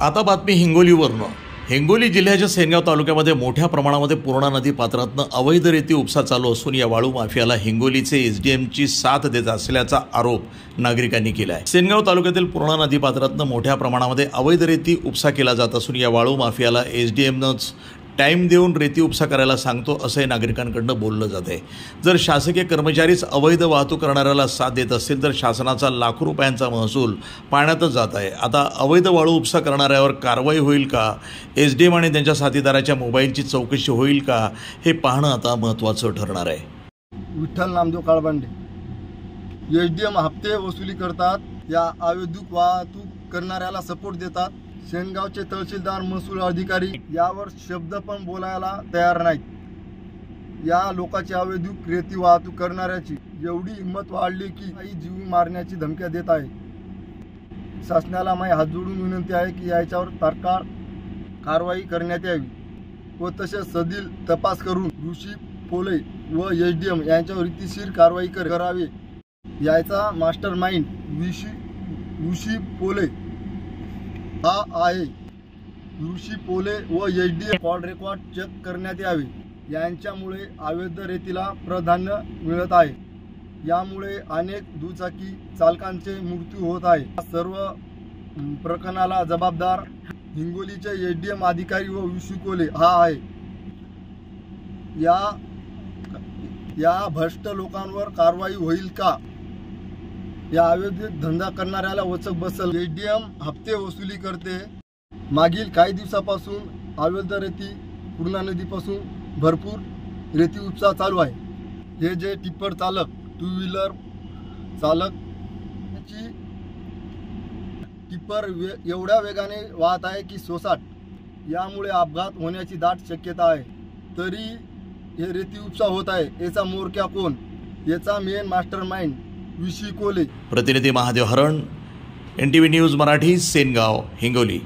आता बातमी हिंगोलीवरनं। हिंगोली जिल्ह्याच्या सेनगाव तालुक्यामध्ये मोठ्या प्रमाणामध्ये पूर्णा नदी पात्रातनं अवैध रेती उपसा चालू असून या वाळू माफियाला हिंगोलीचे एसडीएमची साथ देत असल्याचा आरोप नागरिकांनी केला आहे। सेनगाव तालुक्यातील पूर्णा नदी पात्रातनं मोठ्या प्रमाणामध्ये अवैध रेती उपसा केला जात असून या वाळू माफियाला एसडीएमनंच टाइम देऊन रेती उपसा करायला सांगतो असं नागरिकांकडून बोललं जाते। जर शासकीय कर्मचारीच अवैध वाहतूक करणाऱ्याला साथ देत असतील तर शासनाचा लाखो रुपयांचा महसूल पाण्यातच जात आहे। आता अवैध वाळू उपसा करणाऱ्यावर कारवाई होईल का, एसडीएम आणि त्यांच्या साथीदाराच्या मोबाईलची चौकशी होईल का, हे पाहणं आता महत्त्वाचं ठरणार आहे। विठ्ठल नामदेव काळबांडे एसडीएम हप्ते वसुली करतात, या अवैध वाहतूक करणाऱ्याला सपोर्ट देतात। सेनगावचे तहसीलदार महसूल अधिकारी यावर शब्द पण बोलायला तयार नाहीत। या लोकांची अवैध रेती वाहतूक करणाऱ्याची एवढी हिंमत वाढली की काही जीव मारण्याची धमक्या देत आहे। शासनाला माझी हात जोडून विनंती आहे की याच्यावर तात्काळ कारवाई करण्यात यावी व तसेच सदील तपास करून ऋषी पोले व एसडीएम यांच्यावर रीतिशीर कारवाई करावी। याचा मास्टर माइंड ऋषी पोले हा आहे। ऋषी पोले व एसडीएम कॉल रेकॉर्ड चेक करण्यात यावे। यांच्यामुळे अवैध रेतीला प्राधान्य मिळत आहे। यामुळे अनेक दुचाकी चालकांचे मृत्यू होत आहे। सर्व प्रकरणाला जबाबदार हिंगोलीचे एसडीएम अधिकारी व ऋषी पोले हा आहे। या भ्रष्ट लोकांवर कारवाई होईल का, या अवैध धंदा करणाऱ्याला वचक बसल। एसडीएम हप्ते वसुली करते। मागील काही दिवसापासून अवैध रेती पूर्णा नदीपासून भरपूर रेती उपसा चालू आहे। हे जे टिप्पर चालक, टू व्हीलर चालक टिप्पर एवढ्या वेगाने वाहत आहे की सोसाट, यामुळे अपघात होण्याची दाट शक्यता आहे। तरी हे रेती उपसा होत आहे, याचा मोरक्या कोण? याचा मेन मास्टर माइंड ऋषी कोले। प्रतिनिधी महादेव हरण, NTV न्यूज मराठी, सेनगाव, हिंगोली।